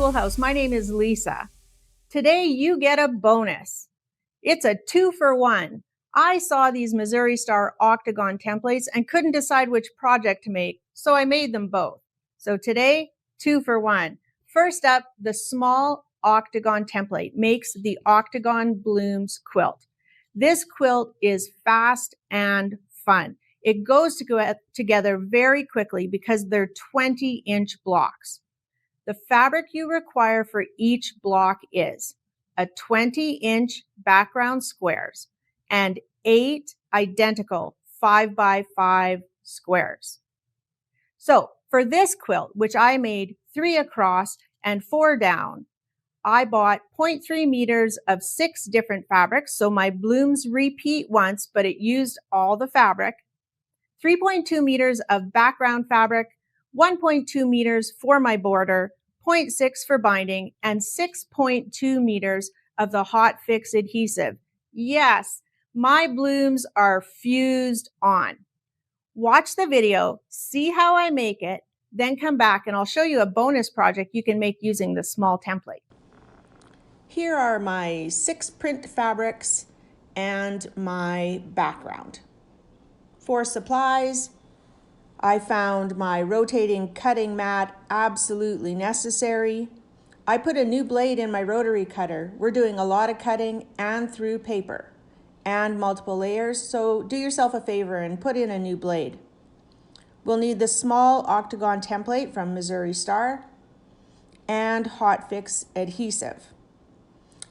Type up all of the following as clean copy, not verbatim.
Schoolhouse. My name is Lisa. Today you get a bonus. It's a 2-for-1. I saw these Missouri Star Octagon templates and couldn't decide which project to make, so I made them both. So today, 2-for-1. First up, the small Octagon template makes the Octagon Blooms quilt. This quilt is fast and fun. It goes together very quickly because they're 20-inch blocks. The fabric you require for each block is a 20-inch background squares and 8 identical 5x5 squares. So for this quilt, which I made 3 across and 4 down, I bought 0.3 meters of 6 different fabrics. So my blooms repeat once, but it used all the fabric. 3.2 meters of background fabric, 1.2 meters for my border, 0.6 for binding, and 6.2 meters of the hot fix adhesive. Yes, my blooms are fused on. Watch the video, see how I make it, then come back and I'll show you a bonus project you can make using the small template. Here are my 6 print fabrics and my background. For supplies, I found my rotating cutting mat absolutely necessary. I put a new blade in my rotary cutter. We're doing a lot of cutting and through paper and multiple layers, so do yourself a favor and put in a new blade. We'll need the small Octagon template from Missouri Star and hot fix adhesive.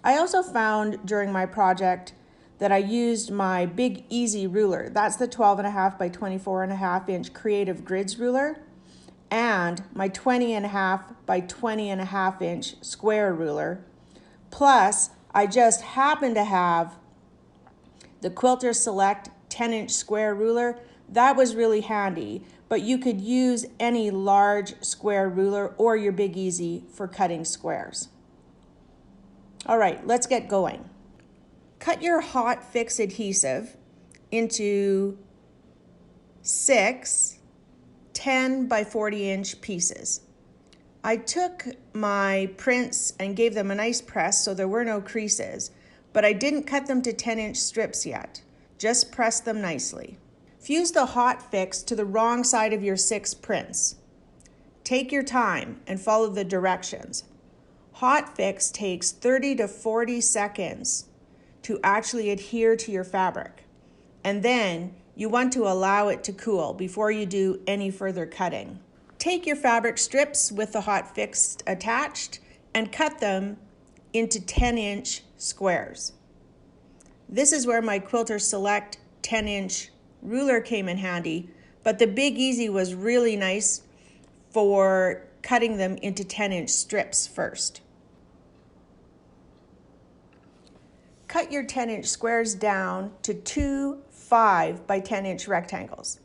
I also found during my project that I used my Big Easy ruler. That's the 12.5 by 24.5 inch Creative Grids ruler, and my 20.5 by 20.5 inch square ruler. Plus, I just happen to have the Quilter Select 10-inch square ruler. That was really handy, but you could use any large square ruler or your Big Easy for cutting squares. All right, let's get going. Cut your hot fix adhesive into 6 10 by 40 inch pieces. I took my prints and gave them a nice press so there were no creases, but I didn't cut them to 10-inch strips yet. Just press them nicely. Fuse the hot fix to the wrong side of your 6 prints. Take your time and follow the directions. Hot fix takes 30 to 40 seconds to actually adhere to your fabric. And then you want to allow it to cool before you do any further cutting. Take your fabric strips with the hot fix attached and cut them into 10-inch squares. This is where my Quilter Select 10-inch ruler came in handy, but the Big Easy was really nice for cutting them into 10-inch strips first. Cut your 10-inch squares down to 2 5 by 10-inch rectangles.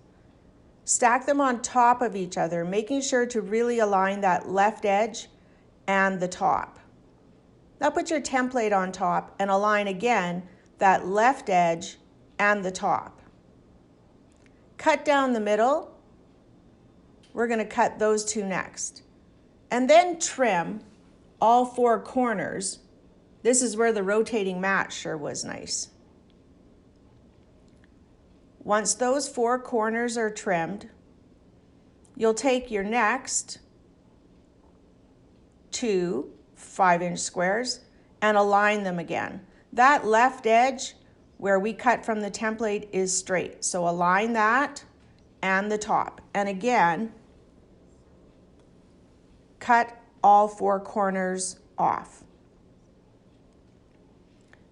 Stack them on top of each other, making sure to really align that left edge and the top. Now put your template on top and align again that left edge and the top. Cut down the middle. We're going to cut those 2 next. And then trim all 4 corners. This is where the rotating mat sure was nice. Once those 4 corners are trimmed, you'll take your next 2 5-inch squares and align them again. That left edge where we cut from the template is straight, so align that and the top. And again, cut all 4 corners off.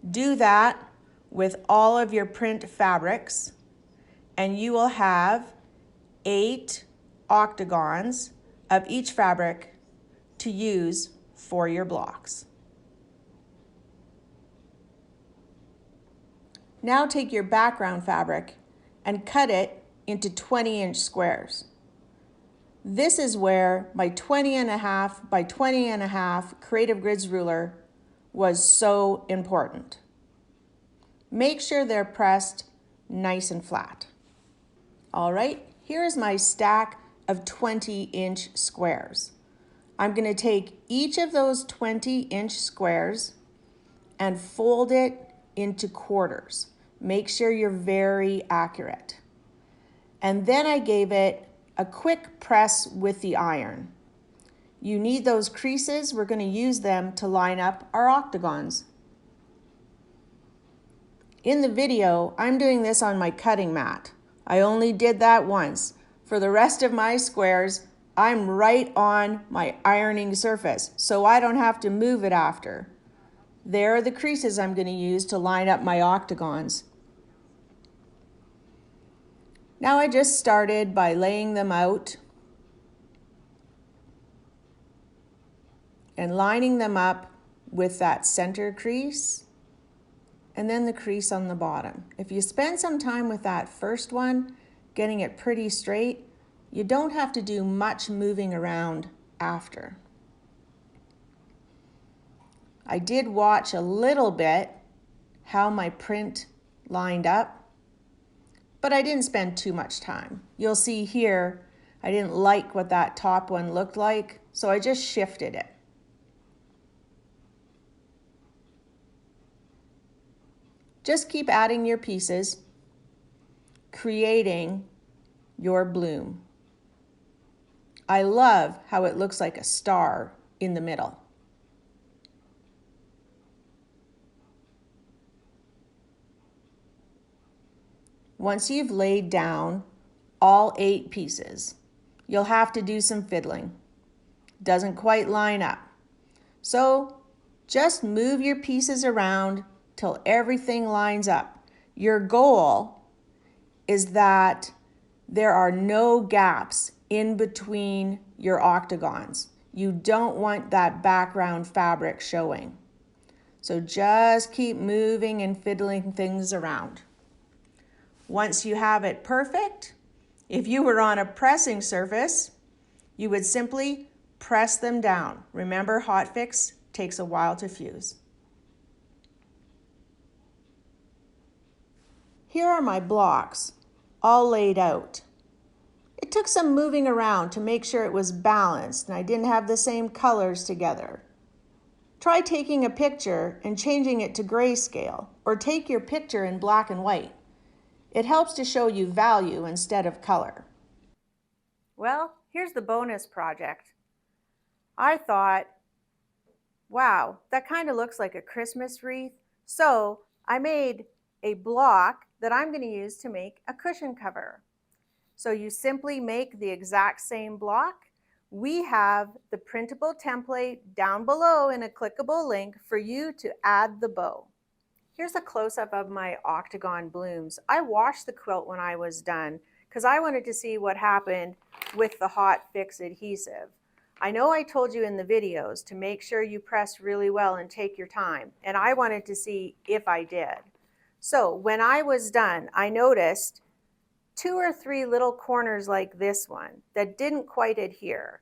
Do that with all of your print fabrics, and you will have 8 octagons of each fabric to use for your blocks. Now take your background fabric and cut it into 20-inch squares. This is where my 20.5 by 20.5 Creative Grids ruler was so important. Make sure they're pressed nice and flat. All right, here is my stack of 20-inch squares. I'm going to take each of those 20-inch squares and fold it into quarters. Make sure you're very accurate. And then I gave it a quick press with the iron. You need those creases. We're going to use them to line up our octagons. In the video, I'm doing this on my cutting mat. I only did that once. For the rest of my squares, I'm right on my ironing surface, so I don't have to move it after. There are the creases I'm going to use to line up my octagons. Now I just started by laying them out and lining them up with that center crease and then the crease on the bottom. If you spend some time with that first one, getting it pretty straight, you don't have to do much moving around after. I did watch a little bit how my print lined up, but I didn't spend too much time. You'll see here, I didn't like what that top one looked like, so I just shifted it. Just keep adding your pieces, creating your bloom. I love how it looks like a star in the middle. Once you've laid down all 8 pieces, you'll have to do some fiddling. Doesn't quite line up. So just move your pieces around till everything lines up. Your goal is that there are no gaps in between your octagons. You don't want that background fabric showing. So just keep moving and fiddling things around. Once you have it perfect, if you were on a pressing surface, you would simply press them down. Remember, hot fix takes a while to fuse. Here are my blocks, all laid out. It took some moving around to make sure it was balanced and I didn't have the same colors together. Try taking a picture and changing it to grayscale, or take your picture in black and white. It helps to show you value instead of color. Well, here's the bonus project. I thought, wow, that kind of looks like a Christmas wreath. So I made a block that I'm going to use to make a cushion cover. So you simply make the exact same block. We have the printable template down below in a clickable link for you to add the bow. Here's a close-up of my Octagon Blooms. I washed the quilt when I was done because I wanted to see what happened with the hot fix adhesive. I know I told you in the videos to make sure you press really well and take your time, and I wanted to see if I did. So when I was done, I noticed 2 or 3 little corners like this one that didn't quite adhere.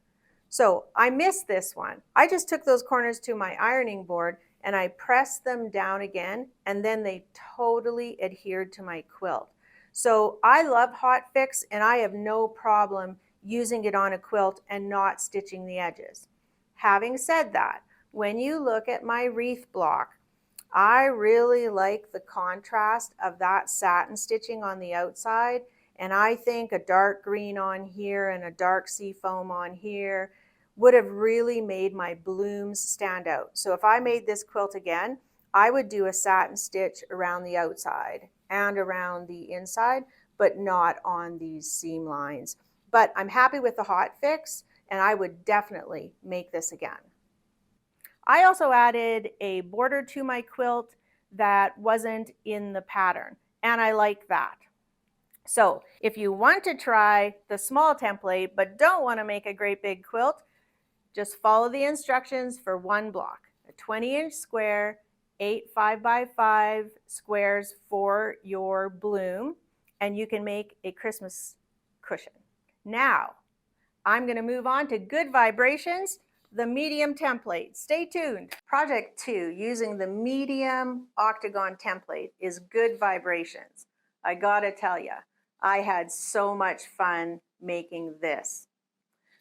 So I missed this one. I just took those corners to my ironing board and I pressed them down again, and then they totally adhered to my quilt. So I love hot fix and I have no problem using it on a quilt and not stitching the edges. Having said that, when you look at my wreath block, I really like the contrast of that satin stitching on the outside, and I think a dark green on here and a dark sea foam on here would have really made my blooms stand out. So if I made this quilt again, I would do a satin stitch around the outside and around the inside, but not on these seam lines. But I'm happy with the hot fix, and I would definitely make this again. I also added a border to my quilt that wasn't in the pattern, and I like that. So if you want to try the small template but don't want to make a great big quilt, just follow the instructions for one block. A 20-inch square, 8 5x5 squares for your bloom, and you can make a Christmas cushion. Now, I'm going to move on to Good Vibrations, the medium template. Stay tuned. Project 2 using the medium octagon template is Good Vibrations. I gotta tell you, I had so much fun making this.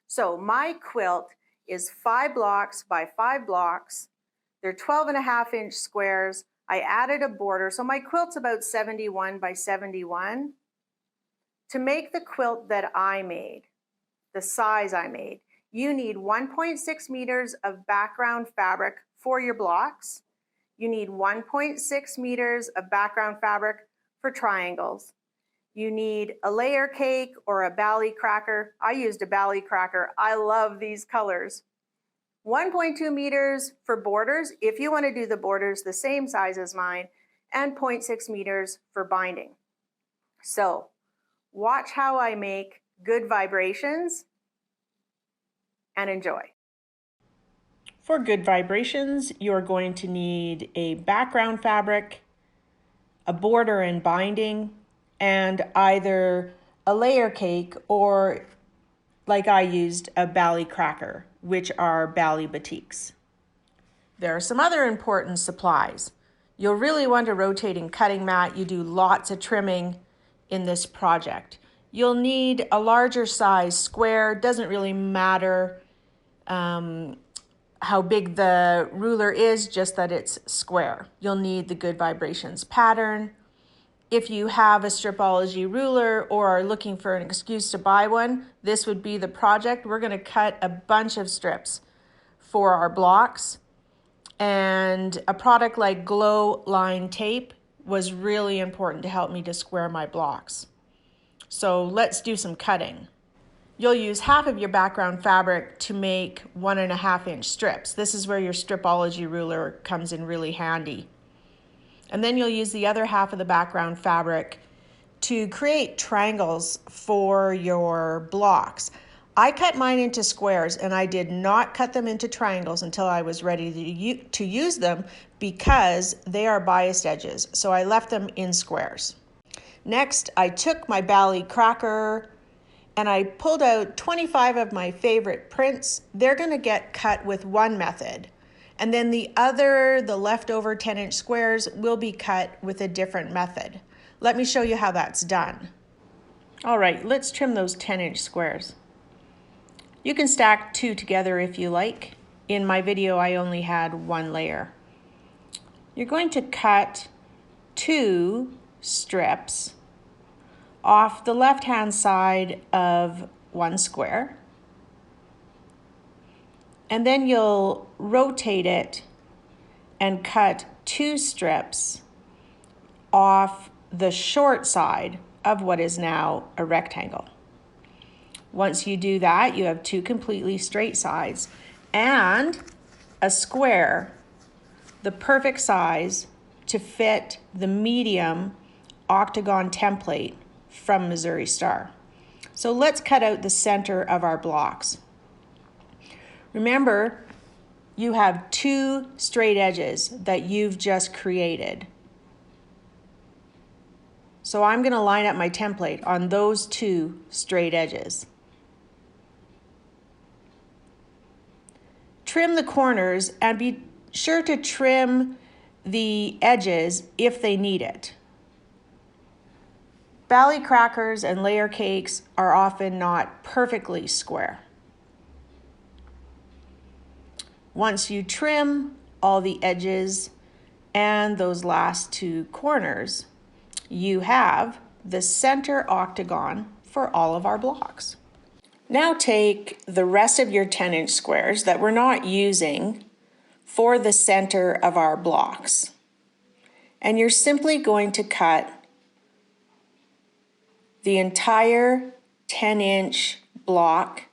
So my quilt is 5 blocks by 5 blocks. They're 12.5-inch squares. I added a border, so my quilt's about 71 by 71. To make the quilt that I made, the size I made, you need 1.6 meters of background fabric for your blocks. You need 1.6 meters of background fabric for triangles. You need a layer cake or a bally cracker. I used a bally cracker. I love these colors. 1.2 meters for borders, if you want to do the borders the same size as mine, and 0.6 meters for binding. So watch how I make good vibrations and enjoy. For good vibrations, you're going to need a background fabric, a border and binding, and either a layer cake or, like I used, a bally cracker, which are bally batiks. There are some other important supplies. You'll really want a rotating cutting mat. You do lots of trimming in this project. You'll need a larger size square. Doesn't really matter how big the ruler is, just that it's square. You'll need the Good Vibrations pattern. If you have a Stripology ruler or are looking for an excuse to buy one, this would be the project. We're going to cut a bunch of strips for our blocks. And a product like Glow Line Tape was really important to help me to square my blocks. So let's do some cutting. You'll use half of your background fabric to make 1.5-inch strips. This is where your Stripology ruler comes in really handy. And then you'll use the other half of the background fabric to create triangles for your blocks. I cut mine into squares and I did not cut them into triangles until I was ready to use them because they are biased edges. So I left them in squares. Next, I took my bally cracker and I pulled out 25 of my favorite prints. They're going to get cut with one method. And then the leftover 10-inch squares will be cut with a different method. Let me show you how that's done. All right, let's trim those 10-inch squares. You can stack 2 together if you like. In my video, I only had 1 layer. You're going to cut 2 strips off the left-hand side of 1 square. And then you'll rotate it and cut 2 strips off the short side of what is now a rectangle. Once you do that, you have 2 completely straight sides and a square, the perfect size to fit the medium octagon template from Missouri Star. So let's cut out the center of our blocks. Remember, you have 2 straight edges that you've just created. So I'm going to line up my template on those 2 straight edges. Trim the corners and be sure to trim the edges if they need it. Bally crackers and layer cakes are often not perfectly square. Once you trim all the edges and those last 2 corners, you have the center octagon for all of our blocks. Now take the rest of your 10-inch squares that we're not using for the center of our blocks, and you're simply going to cut the entire 10-inch block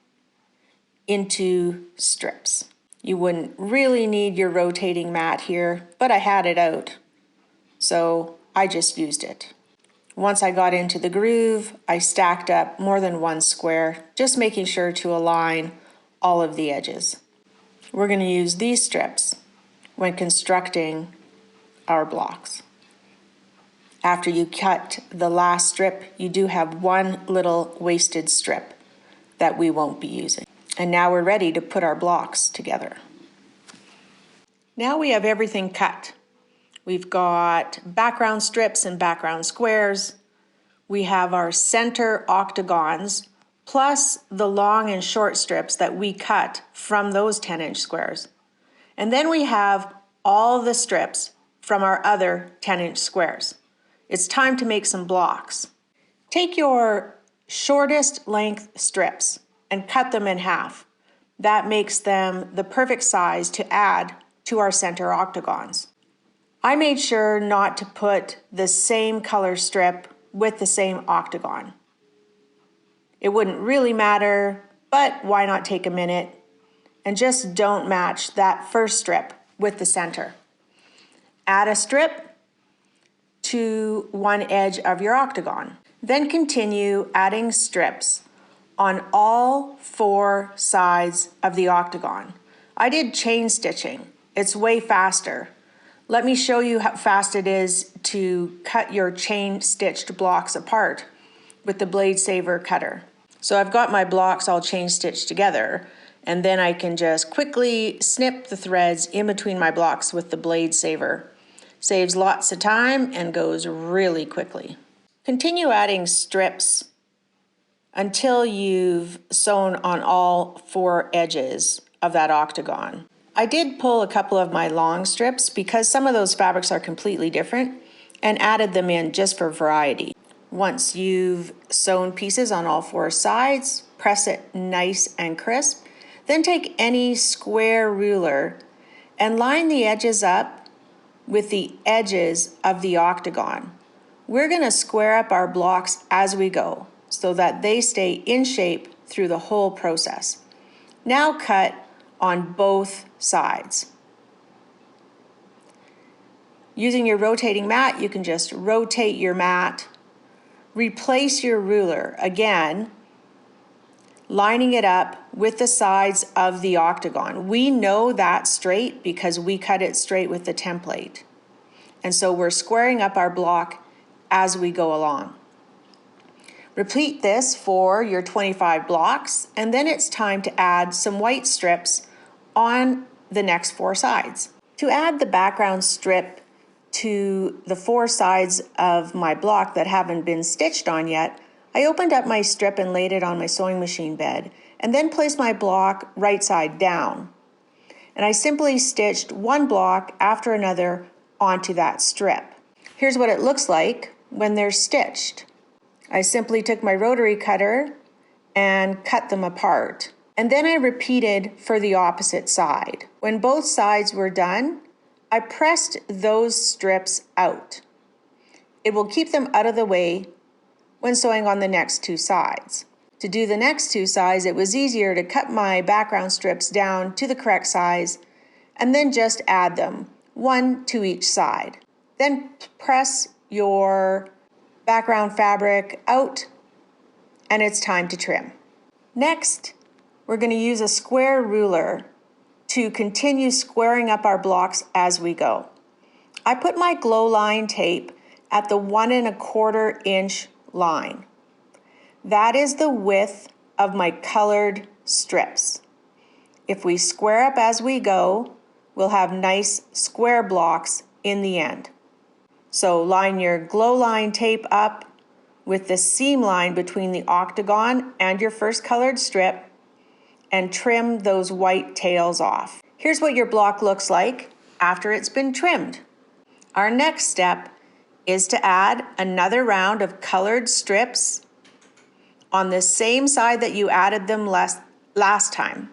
into strips. You wouldn't really need your rotating mat here, but I had it out, so I just used it. Once I got into the groove, I stacked up more than 1 square, just making sure to align all of the edges. We're going to use these strips when constructing our blocks. After you cut the last strip, you do have 1 little wasted strip that we won't be using. And now we're ready to put our blocks together. Now we have everything cut. We've got background strips and background squares. We have our center octagons plus the long and short strips that we cut from those 10-inch squares. And then we have all the strips from our other 10-inch squares. It's time to make some blocks. Take your shortest length strips and cut them in half. That makes them the perfect size to add to our center octagons. I made sure not to put the same color strip with the same octagon. It wouldn't really matter, but why not take a minute and just don't match that first strip with the center. Add a strip to one edge of your octagon. Then continue adding strips on all 4 sides of the octagon. I did chain stitching. It's way faster. Let me show you how fast it is to cut your chain stitched blocks apart with the blade saver cutter. So I've got my blocks all chain stitched together, and then I can just quickly snip the threads in between my blocks with the blade saver. Saves lots of time and goes really quickly. Continue adding strips until you've sewn on all 4 edges of that octagon. I did pull a couple of my long strips because some of those fabrics are completely different, and added them in just for variety. Once you've sewn pieces on all 4 sides, press it nice and crisp. Then take any square ruler and line the edges up with the edges of the octagon. We're going to square up our blocks as we go so that they stay in shape through the whole process. Now cut on both sides. Using your rotating mat, you can just rotate your mat. Replace your ruler, again, lining it up with the sides of the octagon. We know that's straight because we cut it straight with the template. And so we're squaring up our block as we go along. Repeat this for your 25 blocks, and then it's time to add some white strips on the next 4 sides. To add the background strip to the 4 sides of my block that haven't been stitched on yet, I opened up my strip and laid it on my sewing machine bed, and then placed my block right side down. And I simply stitched one block after another onto that strip. Here's what it looks like when they're stitched. I simply took my rotary cutter and cut them apart. And then I repeated for the opposite side. When both sides were done, I pressed those strips out. It will keep them out of the way when sewing on the next 2 sides. To do the next 2 sides, it was easier to cut my background strips down to the correct size and then just add them, 1 to each side. Then press your background fabric out, and it's time to trim. Next, we're going to use a square ruler to continue squaring up our blocks as we go. I put my glow line tape at the 1 1/4 inch line. That is the width of my colored strips. If we square up as we go, we'll have nice square blocks in the end. So line your glow line tape up with the seam line between the octagon and your first colored strip and trim those white tails off. Here's what your block looks like after it's been trimmed. Our next step is to add another round of colored strips on the same side that you added them last time.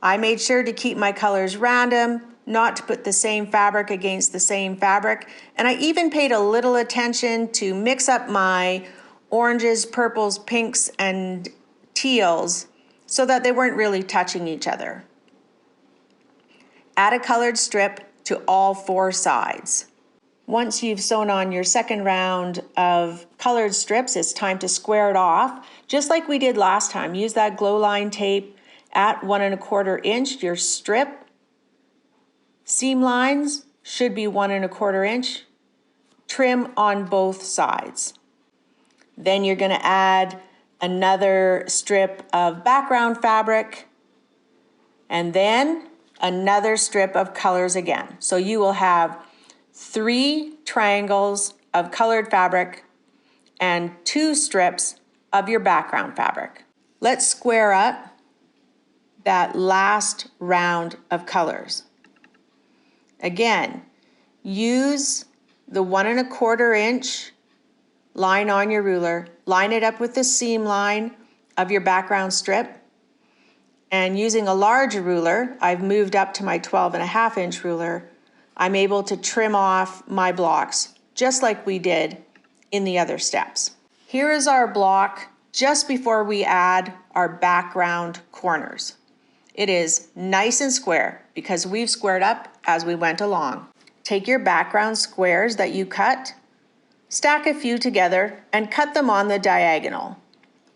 I made sure to keep my colors random, not to put the same fabric against the same fabric, and I even paid a little attention to mix up my oranges, purples, pinks, and teals so that they weren't really touching each other. Add a colored strip to all 4 sides. Once you've sewn on your second round of colored strips, it's time to square it off, just like we did last time. Use that glow line tape at 1 1/4 inch. Your strip seam lines should be 1 1/4 inch. Trim on both sides. Then you're going to add another strip of background fabric, and then another strip of colors again. So you will have 3 triangles of colored fabric and 2 strips of your background fabric. Let's square up that last round of colors. Again, use the 1 1/4 inch line on your ruler, line it up with the seam line of your background strip, and using a large ruler, I've moved up to my 12 1/2 inch ruler, I'm able to trim off my blocks just like we did in the other steps. Here is our block just before we add our background corners. It is nice and square because we've squared up as we went along. Take your background squares that you cut, stack a few together, and cut them on the diagonal.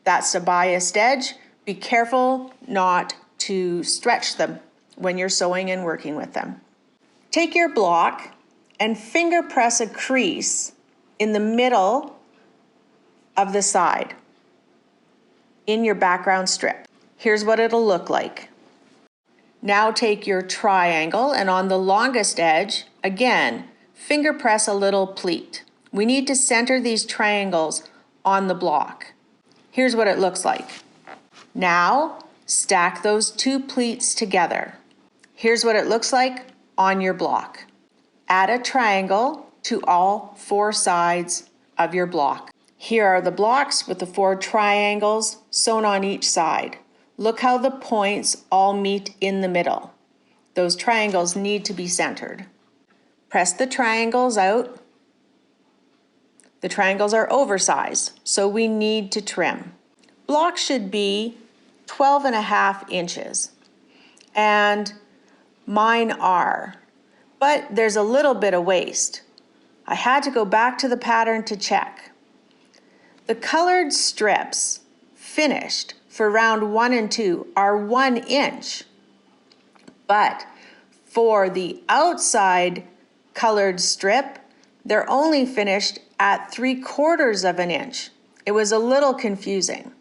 That's the biased edge. Be careful not to stretch them when you're sewing and working with them. Take your block and finger press a crease in the middle of the side in your background strip. Here's what it'll look like. Now take your triangle and on the longest edge, again, finger press a little pleat. We need to center these triangles on the block. Here's what it looks like. Now, stack those 2 pleats together. Here's what it looks like on your block. Add a triangle to all 4 sides of your block. Here are the blocks with the 4 triangles sewn on each side. Look how the points all meet in the middle. Those triangles need to be centered. Press the triangles out. The triangles are oversized, so we need to trim. Blocks should be 12 1/2 inches, and mine are, but there's a little bit of waste. I had to go back to the pattern to check. The colored strips finished for round 1 and 2 are 1 inch, but for the outside colored strip, they're only finished at 3/4 of an inch. It was a little confusing.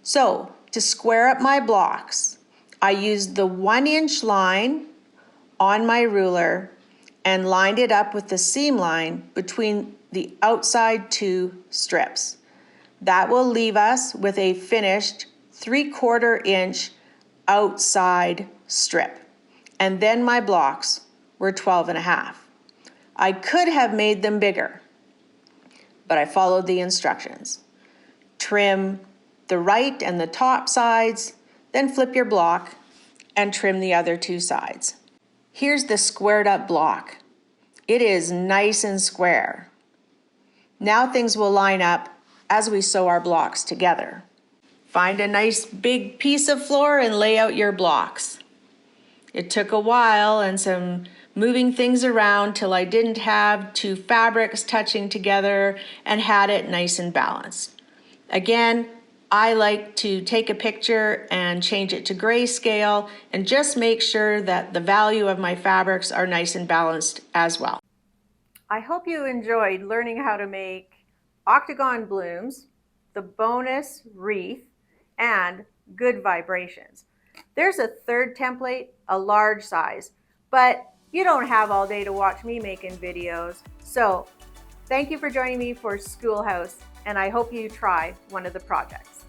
So to square up my blocks, I used the 1 inch line on my ruler and lined it up with the seam line between the outside 2 strips. That will leave us with a finished 3/4 inch outside strip. And then my blocks were 12 1/2. I could have made them bigger, but I followed the instructions. Trim the right and the top sides, then flip your block and trim the other 2 sides. Here's the squared up block. It is nice and square. Now things will line up as we sew our blocks together. Find a nice big piece of floor and lay out your blocks. It took a while and some moving things around till I didn't have 2 fabrics touching together and had it nice and balanced. Again, I like to take a picture and change it to grayscale and just make sure that the value of my fabrics are nice and balanced as well. I hope you enjoyed learning how to make Octagon Blooms, the bonus wreath, and good vibrations. There's a 3rd template, a large size, but you don't have all day to watch me making videos. So thank you for joining me for Schoolhouse, and I hope you try one of the projects.